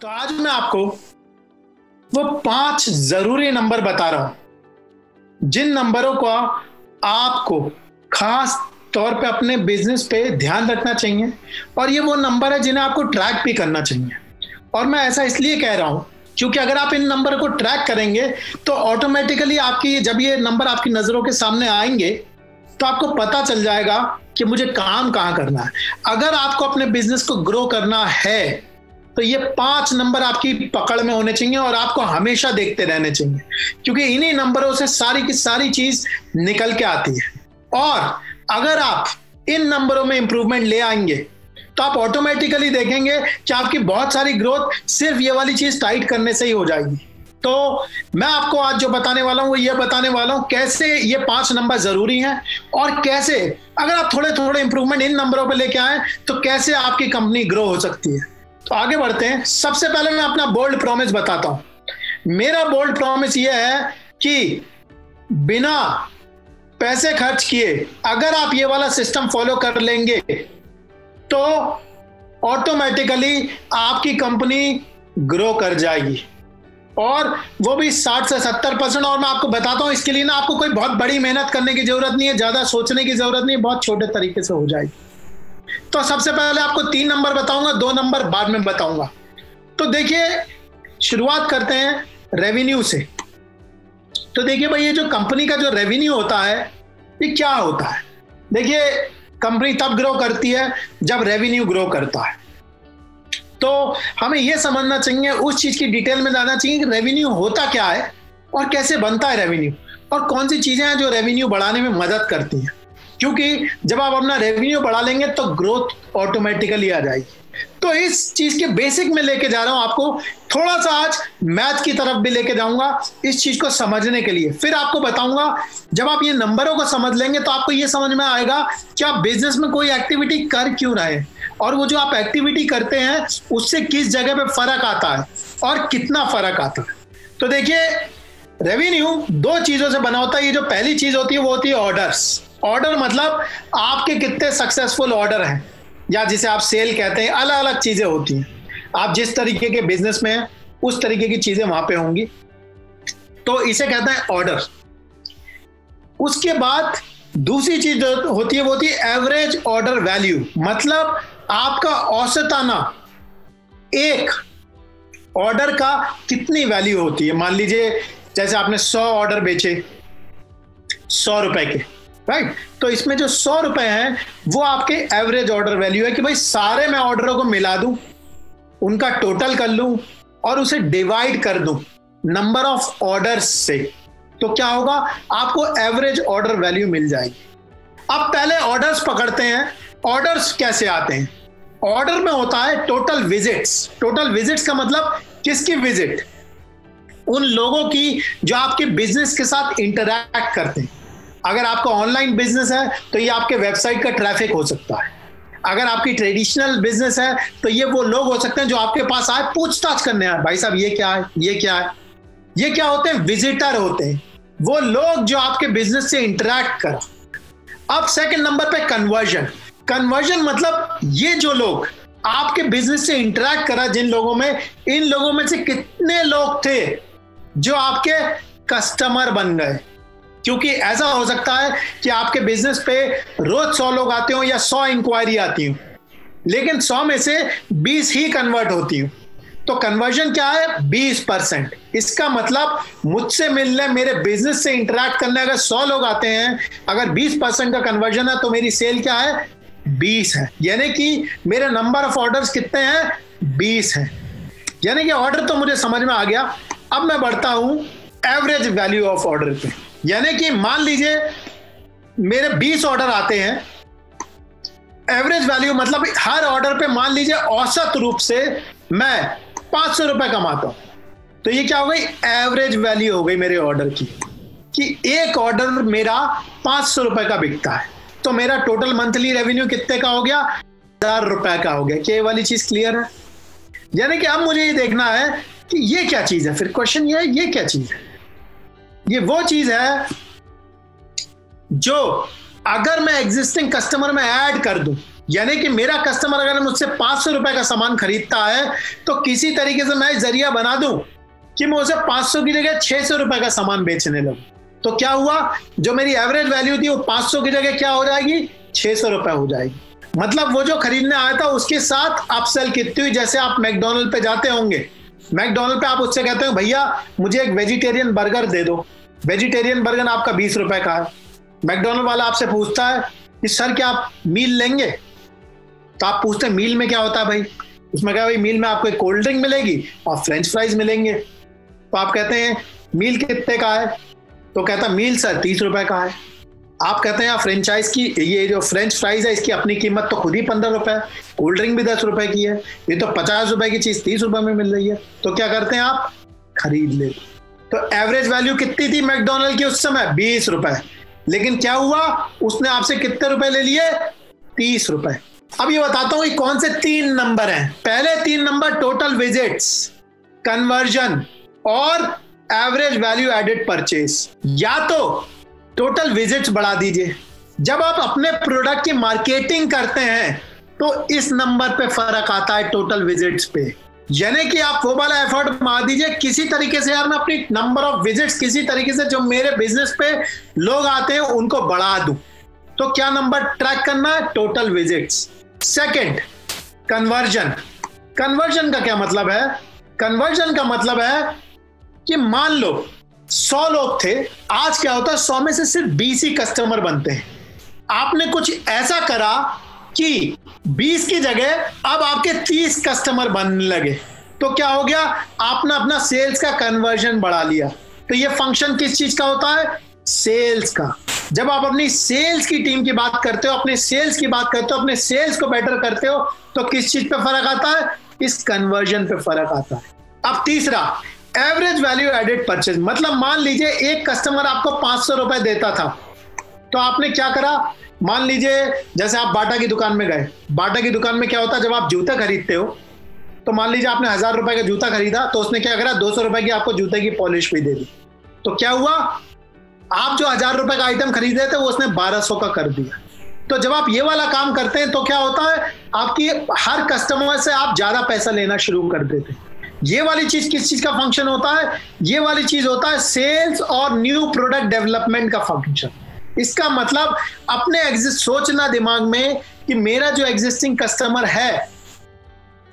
तो आज मैं आपको वो 5 जरूरी नंबर बता रहा हूं जिन नंबरों को आपको खास तौर पे अपने बिजनेस पे ध्यान रखना चाहिए और ये वो नंबर है जिन्हें आपको ट्रैक भी करना चाहिए। और मैं ऐसा इसलिए कह रहा हूं क्योंकि अगर आप इन नंबर को ट्रैक करेंगे तो ऑटोमेटिकली आपकी जब ये नंबर आपकी नजरों के सामने आएंगे तो आपको पता चल जाएगा कि मुझे काम कहाँ करना है। अगर आपको अपने बिजनेस को ग्रो करना है तो ये 5 नंबर आपकी पकड़ में होने चाहिए और आपको हमेशा देखते रहने चाहिए क्योंकि इन्हीं नंबरों से सारी की सारी चीज निकल के आती है। और अगर आप इन नंबरों में इंप्रूवमेंट ले आएंगे तो आप ऑटोमेटिकली देखेंगे कि आपकी बहुत सारी ग्रोथ सिर्फ ये वाली चीज टाइट करने से ही हो जाएगी। तो मैं आपको आज जो बताने वाला हूं वो ये बताने वाला हूं कैसे ये 5 नंबर जरूरी हैं और कैसे अगर आप थोड़े थोड़े इंप्रूवमेंट इन नंबरों पे लेके आए तो कैसे आपकी कंपनी ग्रो हो सकती है। तो आगे बढ़ते हैं। सबसे पहले मैं अपना बोल्ड प्रॉमिस बताता हूं। मेरा बोल्ड प्रॉमिस ये है कि बिना पैसे खर्च किए अगर आप ये वाला सिस्टम फॉलो कर लेंगे तो ऑटोमेटिकली आपकी कंपनी ग्रो कर जाएगी और वो भी 60 से 70%। और मैं आपको बताता हूं इसके लिए ना आपको कोई बहुत बड़ी मेहनत करने की जरूरत नहीं है, ज्यादा सोचने की जरूरत नहीं है, बहुत छोटे तरीके से हो जाएगी। तो सबसे पहले आपको 3 नंबर बताऊंगा, 2 नंबर बाद में बताऊंगा। तो देखिए शुरुआत करते हैं रेवेन्यू से। तो देखिए भाई ये जो कंपनी का जो रेवेन्यू होता है ये क्या होता है। देखिए कंपनी तब ग्रो करती है जब रेवेन्यू ग्रो करता है। तो हमें यह समझना चाहिए, उस चीज की डिटेल में जाना चाहिए कि रेवेन्यू होता क्या है और कैसे बनता है रेवेन्यू और कौन सी चीजें हैं जो रेवेन्यू बढ़ाने में मदद करती हैं। क्योंकि जब आप अपना रेवेन्यू बढ़ा लेंगे तो ग्रोथ ऑटोमेटिकली आ जाएगी। तो इस चीज के बेसिक में लेके जा रहा हूं आपको, थोड़ा सा आज मैथ की तरफ भी लेके जाऊंगा इस चीज को समझने के लिए। फिर आपको बताऊंगा जब आप ये नंबरों को समझ लेंगे तो आपको ये समझ में आएगा कि आप बिजनेस में कोई एक्टिविटी कर क्यों रहे हैं और वो जो आप एक्टिविटी करते हैं उससे किस जगह पे फर्क आता है और कितना फर्क आता है। तो देखिए रेवेन्यू 2 चीजों से बना होता है। ये जो पहली चीज होती है वो होती है ऑर्डर्स। ऑर्डर मतलब आपके कितने सक्सेसफुल ऑर्डर हैं या जिसे आप सेल कहते हैं, अलग अलग चीजें होती हैं। आप जिस तरीके के बिजनेस में हैं उस तरीके की चीजें वहां पे होंगी, तो इसे कहते हैं ऑर्डर। उसके बाद दूसरी चीज जो होती है वो होती है एवरेज ऑर्डर वैल्यू, मतलब आपका औसताना एक ऑर्डर का कितनी वैल्यू होती है। मान लीजिए जैसे आपने 100 ऑर्डर बेचे 100 रुपए के, राइट, तो इसमें जो 100 रुपए हैं वो आपके एवरेज ऑर्डर वैल्यू है कि भाई सारे मैं ऑर्डरों को मिला दूं, उनका टोटल कर लूं और उसे डिवाइड कर दूं नंबर ऑफ ऑर्डर्स से, तो क्या होगा आपको एवरेज ऑर्डर वैल्यू मिल जाएगी। अब पहले ऑर्डर्स पकड़ते हैं। ऑर्डर्स कैसे आते हैं? ऑर्डर में होता है टोटल विजिट्स। टोटल विजिट्स का मतलब किसकी विजिट? उन लोगों की जो आपके बिजनेस के साथ इंटरैक्ट करते हैं। अगर आपका ऑनलाइन बिजनेस है तो ये आपके वेबसाइट का ट्रैफिक हो सकता है। अगर आपकी ट्रेडिशनल बिजनेस है तो ये वो लोग हो सकते हैं जो आपके पास आए पूछताछ करने आए, भाई साहब ये क्या है, ये क्या है। ये क्या होते हैं? विजिटर होते हैं, वो लोग जो आपके बिजनेस से इंटरैक्ट करा। अब सेकंड नंबर पे कन्वर्जन। कन्वर्जन मतलब ये जो लोग आपके बिजनेस से इंटरैक्ट करा, जिन लोगों में, इन लोगों में से कितने लोग थे जो आपके कस्टमर बन गए। क्योंकि ऐसा हो सकता है कि आपके बिजनेस पे रोज 100 लोग आते हो या 100 इंक्वायरी आती हो, लेकिन 100 में से 20 ही कन्वर्ट होती हो। तो कन्वर्जन क्या है? 20%। इसका मतलब मुझसे मिलने, मेरे बिजनेस से इंटरैक्ट करने अगर 100 लोग आते हैं, अगर 20% का कन्वर्जन है तो मेरी सेल क्या है? 20 है। यानी कि मेरे नंबर ऑफ ऑर्डर्स कितने हैं? 20 हैं। यानी कि ऑर्डर तो मुझे समझ में आ गया। अब मैं बढ़ता हूं एवरेज वैल्यू ऑफ ऑर्डर पे। यानी कि मान लीजिए मेरे 20 ऑर्डर आते हैं, एवरेज वैल्यू मतलब हर ऑर्डर पे मान लीजिए औसत रूप से मैं 500 रुपए कमाता हूं, तो ये क्या हो गई? एवरेज वैल्यू हो गई मेरे ऑर्डर की, कि एक ऑर्डर मेरा 500 रुपए का बिकता है। तो मेरा टोटल मंथली रेवेन्यू कितने का हो गया? 1000 रुपए का हो गया। क्या ये वाली चीज क्लियर है? यानी कि अब मुझे ये देखना है कि ये क्या चीज है। फिर क्वेश्चन ये है, ये क्या चीज है? ये वो चीज है जो अगर मैं एग्जिस्टिंग कस्टमर में ऐड कर दूं यानी कि मेरा कस्टमर अगर मुझसे 500 रुपए का सामान खरीदता है तो किसी तरीके से मैं जरिया बना दूं कि मैं उसे 500 की जगह 600 रुपए का सामान बेचने लगूं, तो क्या हुआ, जो मेरी एवरेज वैल्यू थी वो 500 की जगह क्या हो जाएगी, 600 रुपए हो जाएगी। मतलब वो जो खरीदने आया था उसके साथ अपसेल कितनी हुई। जैसे आप मैकडोनल्ड पे जाते होंगे, मैकडोनल्ड पे आप उससे कहते हो भैया मुझे एक वेजिटेरियन बर्गर दे दो, वेजिटेरियन बर्गर आपका 20 रुपए का है। मैकडोनल्ड वाला आपसे पूछता है कि सर क्या आप मील लेंगे, तो आप पूछते हैं मील में क्या होता है भाई, उसमें क्या भाई मील में आपको एक कोल्ड ड्रिंक मिलेगी और फ्रेंच फ्राइज मिलेंगे। तो आप कहते हैं मील कितने का है, तो कहता मील सर 30 रुपए का है। आप कहते हैं फ्रेंचाइज की ये जो फ्रेंच फ्राइज है इसकी अपनी कीमत तो खुद ही 15 रुपए है, कोल्ड ड्रिंक भी 10 रुपए की है, ये तो 50 रुपए की चीज 30 रुपए में मिल रही है, तो क्या करते हैं आप, खरीद ले। तो एवरेज वैल्यू कितनी थी मैकडोनल्ड की उस समय, 20 रुपए, लेकिन क्या हुआ, उसने आपसे कितने रुपए ले लिए, 30 रुपए। अब ये बताता हूं कौन से 3 नंबर हैं। पहले 3 नंबर टोटल विजिट्स, कन्वर्जन और एवरेज वैल्यू एडेड परचेस। या तो टोटल विजिट्स बढ़ा दीजिए, जब आप अपने प्रोडक्ट की मार्केटिंग करते हैं तो इस नंबर पे फर्क आता है टोटल विजिट्स पे। यानी कि आप वो वाला एफर्ट मार दीजिए किसी तरीके से, यार मैं अपनी नंबर ऑफ विजिट्स किसी तरीके से जो मेरे बिजनेस पे लोग आते हैं उनको बढ़ा दूं। तो क्या नंबर ट्रैक करना है, total visits. Second, conversion. Conversion का क्या मतलब है, कन्वर्जन का मतलब है कि मान लो 100 लोग थे, आज क्या होता है 100 में से सिर्फ 20 ही कस्टमर बनते हैं। आपने कुछ ऐसा करा कि 20 की जगह अब आपके 30 कस्टमर बनने लगे, तो क्या हो गया, आपने अपना सेल्स का कन्वर्जन बढ़ा लिया। तो ये फंक्शन किस चीज का होता है, सेल्स का। जब आप अपनी सेल्स की टीम की बात करते हो, अपने सेल्स की बात करते हो, अपने सेल्स को बेटर करते हो, तो किस चीज पे फर्क आता है, इस कन्वर्जन पे फर्क आता है। अब तीसरा, एवरेज वैल्यू एडेड परचेज। मतलब मान लीजिए एक कस्टमर आपको 500 रुपए देता था, तो आपने क्या करा, मान लीजिए जैसे आप बाटा की दुकान में गए, बाटा की दुकान में क्या होता है, जब आप जूते खरीदते हो तो मान लीजिए आपने 1000 रुपए का जूता खरीदा, तो उसने क्या करा, 200 रुपए की आपको जूते की पॉलिश भी दे दी। तो क्या हुआ, आप जो 1000 रुपए का आइटम खरीदे थे वो उसने 1200 का कर दिया। तो जब आप ये वाला काम करते हैं तो क्या होता है, आपकी हर कस्टमर से आप ज्यादा पैसा लेना शुरू कर देते हैं। ये वाली चीज किस चीज का फंक्शन होता है, ये वाली चीज होता है सेल्स और न्यू प्रोडक्ट डेवलपमेंट का फंक्शन। इसका मतलब अपने सोचना दिमाग में कि मेरा जो एग्जिस्टिंग कस्टमर है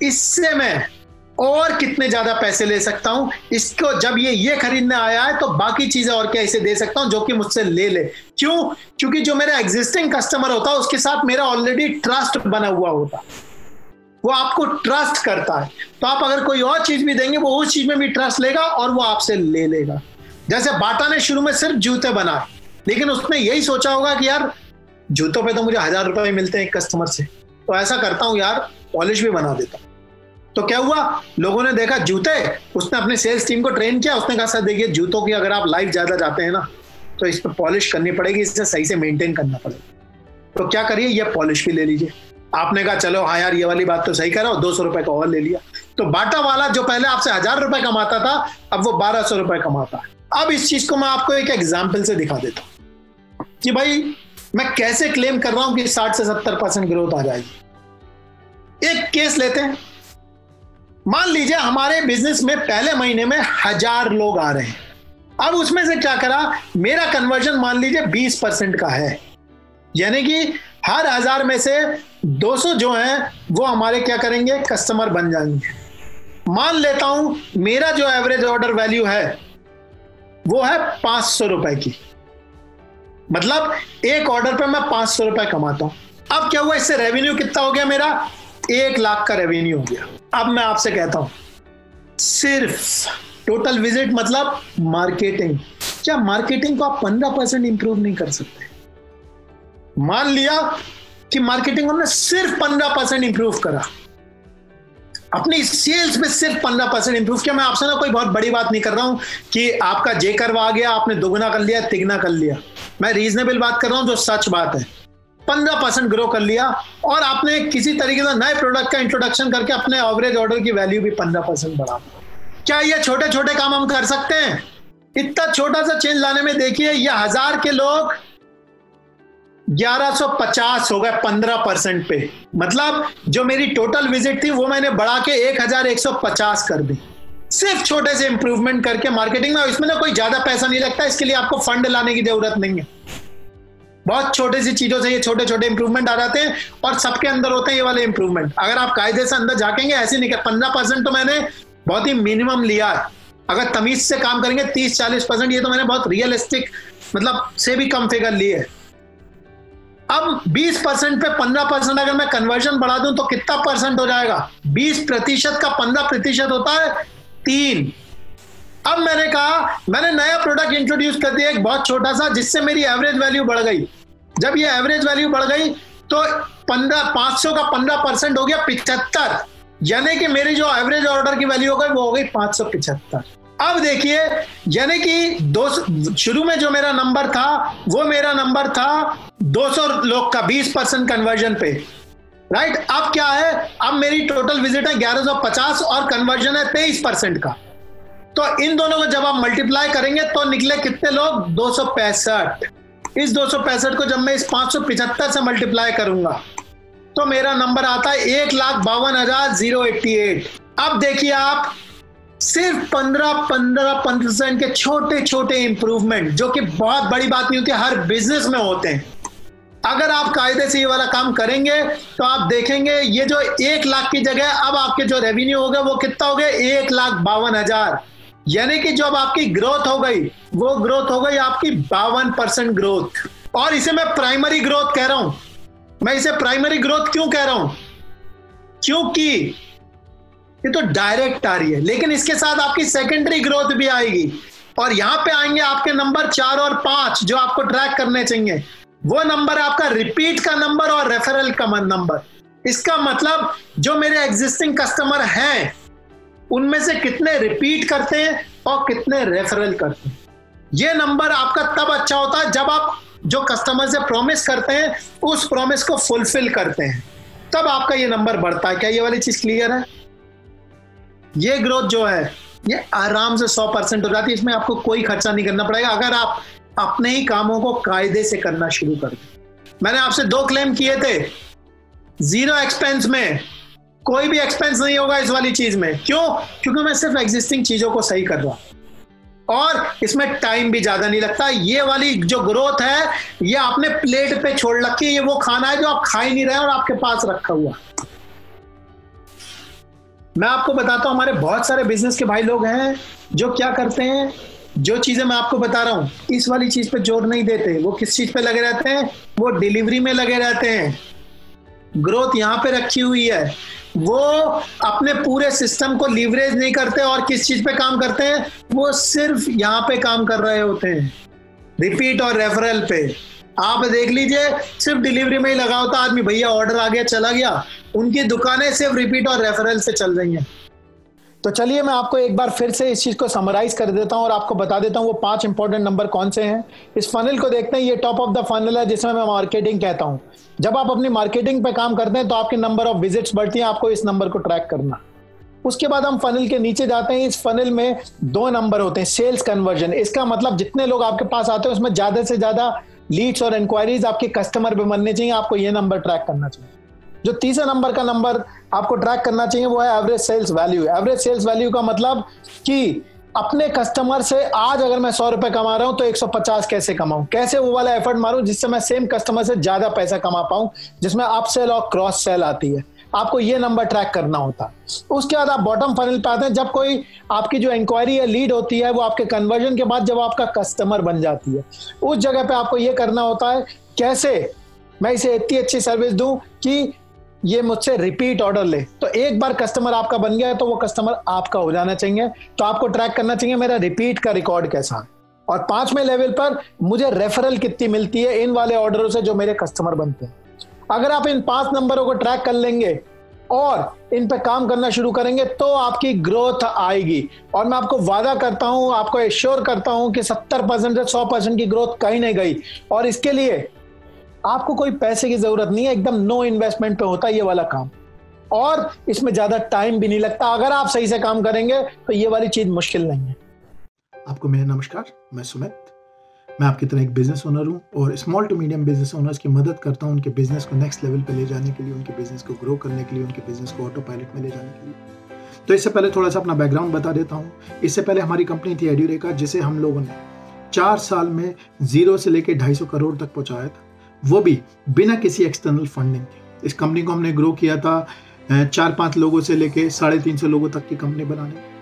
इससे मैं और कितने ज्यादा पैसे ले सकता हूं, इसको जब ये खरीदने आया है तो बाकी चीजें और क्या इसे दे सकता हूं जो कि मुझसे ले ले। क्यों, क्योंकि जो मेरा एग्जिस्टिंग कस्टमर होता है उसके साथ मेरा ऑलरेडी ट्रस्ट बना हुआ होता, वो आपको ट्रस्ट करता है। तो आप अगर कोई और चीज भी देंगे वो उस चीज में भी ट्रस्ट लेगा और वो आपसे ले लेगा। जैसे बाटा ने शुरू में सिर्फ जूते बनाए, लेकिन उसने यही सोचा होगा कि यार जूतों पे तो मुझे 1000 रुपए मिलते हैं एक कस्टमर से, तो ऐसा करता हूं यार पॉलिश भी बना देता हूं। तो क्या हुआ, लोगों ने देखा जूते, उसने अपने सेल्स टीम को ट्रेन किया, उसने कहा सर देखिए जूतों की अगर आप लाइफ ज्यादा जाते हैं ना तो इस पर पॉलिश करनी पड़ेगी, इसे सही से मेंटेन करना पड़ेगा। तो क्या करिए, ये पॉलिश भी ले लीजिए। आपने कहा चलो हाँ यार ये वाली बात तो सही कर रहा हो, 200 रुपए का और ले लिया। तो बाटा वाला जो पहले आपसे 1000 रुपए कमाता था अब वो 1200 रुपए कमाता है। अब इस चीज को मैं आपको एक एग्जाम्पल से दिखा देता हूं कि भाई मैं कैसे क्लेम कर रहा हूं कि 60 से 70% ग्रोथ आ जाएगी। एक केस लेते हैं, मान लीजिए हमारे बिजनेस में पहले महीने में 1000 लोग आ रहे हैं। अब उसमें से क्या करा, मेरा कन्वर्जन मान लीजिए 20% का है, यानी कि हर 1000 में से 200 जो हैं वो हमारे क्या करेंगे, कस्टमर बन जाएंगे। मान लेता हूं मेरा जो एवरेज ऑर्डर वैल्यू है वो है 500 रुपए की, मतलब एक ऑर्डर पे मैं 500 रुपए कमाता हूं। अब क्या हुआ, इससे रेवेन्यू कितना हो गया, मेरा 1 लाख का रेवेन्यू हो गया। अब मैं आपसे कहता हूं सिर्फ टोटल विजिट मतलब मार्केटिंग, क्या मार्केटिंग को आप 15% इंप्रूव नहीं कर सकते? मान लिया कि मार्केटिंग हमने सिर्फ 15% इंप्रूव करा, अपनी सेल्स में सिर्फ 15% इंप्रूव किया। मैं आपसे ना कोई बहुत बड़ी बात नहीं कर रहा हूं कि आपका जे कर्व आ गया, आपने दोगुना कर लिया, तिगुना कर लिया। मैं रीजनेबल बात कर रहा हूं जो सच बात है। 15% ग्रो कर लिया और आपने किसी तरीके से नए प्रोडक्ट का इंट्रोडक्शन करके अपने एवरेज ऑर्डर की वैल्यू भी 15% बढ़ा। क्या ये छोटे छोटे काम हम कर सकते हैं? इतना छोटा सा चेंज लाने में देखिए ये 1000 के लोग 1150 हो गए 15% पे। मतलब जो मेरी टोटल विजिट थी वो मैंने बढ़ा के 1150 कर दी, सिर्फ छोटे से इंप्रूवमेंट करके मार्केटिंग में। इसमें ना कोई ज्यादा पैसा नहीं लगता, इसके लिए आपको फंड लाने की जरूरत नहीं है। बहुत छोटी सी चीजों से ये छोटे छोटे इंप्रूवमेंट आ जाते हैं और सबके अंदर होते हैं ये वाले इंप्रूवमेंट। अगर आप कायदे से अंदर झाकेंगे ऐसे नहीं कर, 15% तो मैंने बहुत ही मिनिमम लिया है। अगर तमीज से काम करेंगे 30-40%, ये तो मैंने बहुत रियलिस्टिक मतलब से भी कम फिगर लिए। अब 20% पे 15% अगर मैं कन्वर्जन बढ़ा दूं तो कितना परसेंट हो जाएगा? 20% का 15% होता है 3। अब मैंने कहा मैंने नया प्रोडक्ट इंट्रोड्यूस कर दिया एक बहुत छोटा सा, जिससे मेरी एवरेज वैल्यू बढ़ गई। जब ये एवरेज वैल्यू बढ़ गई तो 500 का 15% हो गया 75, यानी कि मेरी जो एवरेज ऑर्डर की वैल्यू हो गई वो हो गई 575। अब देखिए, यानी कि शुरू में जो मेरा नंबर था वो मेरा नंबर था 200 लोग का 20% कन्वर्जन पे, राइट। अब क्या है, अब मेरी टोटल विजिट है 1150 और कन्वर्जन है 23% का। तो इन दोनों को जब आप मल्टीप्लाई करेंगे तो निकले कितने लोग? 265। इस 265 को जब मैं इस 575 से मल्टीप्लाई करूंगा तो मेरा नंबर आता है 1,52,088। अब देखिए आप, सिर्फ 15% के छोटे छोटे इंप्रूवमेंट, जो कि बहुत बड़ी बात नहीं होती, हर बिजनेस में होते हैं। अगर आप कायदे से ये वाला काम करेंगे तो आप देखेंगे ये जो 1 लाख की जगह अब आपके जो रेवेन्यू हो गए वो कितना हो गया? 1,52,000। यानी कि जब आपकी ग्रोथ हो गई वो ग्रोथ हो गई आपकी 52% ग्रोथ। और इसे मैं प्राइमरी ग्रोथ कह रहा हूं। मैं इसे प्राइमरी ग्रोथ क्यों कह रहा हूं? क्योंकि ये तो डायरेक्ट आ रही है, लेकिन इसके साथ आपकी सेकेंडरी ग्रोथ भी आएगी। और यहां पे आएंगे आपके नंबर 4 और 5 जो आपको ट्रैक करने चाहिए। वो नंबर आपका रिपीट का नंबर और रेफरल का नंबर। इसका मतलब जो मेरे एग्जिस्टिंग कस्टमर हैं उनमें से कितने रिपीट करते हैं और कितने रेफरल करते हैं। ये नंबर आपका तब अच्छा होता है जब आप जो कस्टमर से प्रॉमिस करते हैं उस प्रॉमिस को फुलफिल करते हैं, तब आपका ये नंबर बढ़ता है। क्या ये वाली चीज क्लियर है? ये ग्रोथ जो है ये आराम से 100% हो जाती है। इसमें आपको कोई खर्चा नहीं करना पड़ेगा अगर आप अपने ही कामों को कायदे से करना शुरू कर दें। मैंने आपसे 2 क्लेम किए थे। 0 एक्सपेंस में कोई भी एक्सपेंस नहीं होगा इस वाली चीज में। क्यों? क्योंकि मैं सिर्फ एग्जिस्टिंग चीजों को सही कर रहा हूं और इसमें टाइम भी ज्यादा नहीं लगता। ये वाली जो ग्रोथ है ये आपने प्लेट पे छोड़ रखी है। ये वो खाना है जो आप खा ही नहीं रहे और आपके पास रखा हुआ। मैं आपको बताता हूं, हमारे बहुत सारे बिजनेस के भाई लोग हैं जो क्या करते हैं, जो चीजें मैं आपको बता रहा हूं इस वाली चीज पे जोर नहीं देते। वो किस चीज पे लगे रहते हैं? वो डिलीवरी में लगे रहते हैं। ग्रोथ यहां पे रखी हुई है। वो अपने पूरे सिस्टम को लीवरेज नहीं करते और किस चीज पे काम करते हैं? वो सिर्फ यहां पे काम कर रहे होते हैं, रिपीट और रेफरल पे। आप देख लीजिए, सिर्फ डिलीवरी में ही लगा होता आदमी, भैया ऑर्डर आ गया चला गया। उनकी दुकानें सिर्फ रिपीट और रेफरल से चल रही हैं। तो चलिए मैं आपको एक बार फिर से इस चीज को समराइज कर देता हूं और आपको बता देता हूं वो 5 इंपॉर्टेंट नंबर कौन से हैं। इस फनल को देखते हैं, ये टॉप ऑफ द फनल है जिसमें मैं मार्केटिंग कहता हूं। जब आप अपनी मार्केटिंग पे काम करते हैं तो आपके नंबर ऑफ विजिट्स बढ़ती हैं, आपको इस नंबर को ट्रैक करना। उसके बाद हम फनल के नीचे जाते हैं। इस फनल में 2 नंबर होते हैं, सेल्स कन्वर्जन। इसका मतलब जितने लोग आपके पास आते हैं उसमें ज्यादा से ज्यादा लीड्स और इंक्वायरीज आपके कस्टमर पे बनने चाहिए, आपको ये नंबर ट्रैक करना चाहिए। जो तीसरा नंबर का नंबर आपको ट्रैक करना चाहिए वो है average sales value. Average sales value का मतलब कि अपने कस्टमर से आज अगर मैं 100 रुपए कमा रहा हूं तो 150 कैसे कमाऊं, कैसे वो वाला एफर्ट मारूं जिससे मैं सेम कस्टमर से ज्यादा पैसा कमा पाऊं, जिसमें अपसेल और क्रॉस सेल आती है। आपको ये नंबर ट्रैक करना होता है। उसके बाद आप बॉटम फनल पे आते हैं। जब कोई आपकी जो इंक्वायरी या लीड होती है वो आपके कन्वर्जन के बाद जब आपका कस्टमर बन जाती है, उस जगह पे आपको ये करना होता है कैसे मैं इसे इतनी अच्छी सर्विस दूं कि ये मुझसे रिपीट ऑर्डर ले। तो एक बार कस्टमर आपका बन गया है तो वो कस्टमर आपका हो जाना चाहिए। तो आपको ट्रैक करना चाहिए मेरा रिपीट का रिकॉर्ड कैसा है। और 5वें लेवल पर मुझे रेफरल कितनी मिलती है इन वाले ऑर्डरों से जो मेरे कस्टमर बनते हैं। अगर आप इन 5 नंबरों को ट्रैक कर लेंगे और इन पे काम करना शुरू करेंगे तो आपकी ग्रोथ आएगी। और मैं आपको वादा करता हूं, आपको एश्योर करता हूं कि 70% से 100% की ग्रोथ कहीं नहीं गई। और इसके लिए आपको कोई पैसे की जरूरत नहीं है, एकदम नो इन्वेस्टमेंट पे होता है ये वाला काम और इसमें ज्यादा टाइम भी नहीं लगता। अगर आप सही से काम करेंगे तो ये वाली चीज मुश्किल नहीं है। आपको मेरा नमस्कार, मैं सुमित। मैं आपकी तरह एक बिजनेस ओनर हूँ और small to medium business owners की मदद करता हूँ उनके बिजनेस को नेक्स्ट लेवल पे ले जाने के लिए, उनके बिजनेस को ग्रो करने के लिए, उनके बिजनेस को ऑटो पायलट में ले जाने के लिए। तो इससे पहले थोड़ा सा अपना बैकग्राउंड बता देता हूँ। इससे पहले हमारी कंपनी थी एड्यूरेका, जिसे हम लोगों ने 4 साल में 0 से लेकर 250 करोड़ तक पहुँचाया था, वो भी बिना किसी एक्सटर्नल फंडिंग के। इस कंपनी को हमने ग्रो किया था 4-5 लोगों से लेके 350 लोगों तक की कंपनी बनाने।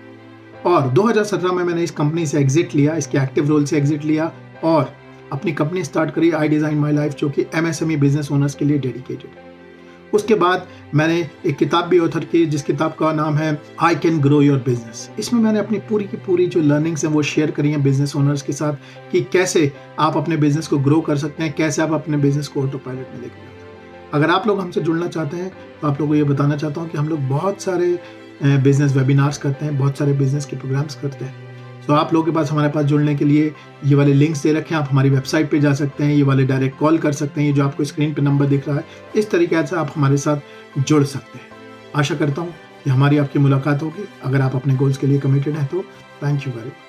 और 2017 में मैंने इस कंपनी से एग्जिट लिया, इसके एक्टिव रोल से एग्जिट लिया और अपनी कंपनी स्टार्ट करी आई डिज़ाइन माई लाइफ, जो कि MSME बिजनेस ओनर्स के लिए डेडिकेटेड है। उसके बाद मैंने एक किताब भी ऑथर की, जिस किताब का नाम है I can grow your business. इसमें मैंने अपनी पूरी की पूरी जो लर्निंग्स हैं वो शेयर करी हैं बिजनेस ओनर्स के साथ, कि कैसे आप अपने बिजनेस को ग्रो कर सकते हैं, कैसे आप अपने बिजनेस को ऑटो पायलट में लेकर जाते हैं। अगर आप लोग हमसे जुड़ना चाहते हैं तो आप लोगों को ये बताना चाहता हूँ कि हम लोग बहुत सारे बिजनेस वेबिनार्स करते हैं, बहुत सारे बिजनेस के प्रोग्राम्स करते हैं। तो आप लोगों के पास हमारे पास जुड़ने के लिए ये वाले लिंक्स दे रखे हैं, आप हमारी वेबसाइट पे जा सकते हैं, ये वाले डायरेक्ट कॉल कर सकते हैं, ये जो आपको स्क्रीन पे नंबर दिख रहा है, इस तरीके से आप हमारे साथ जुड़ सकते हैं। आशा करता हूँ कि हमारी आपकी मुलाकात होगी। अगर आप अपने गोल्स के लिए कमिटेड हैं तो थैंक यू वेरी मच।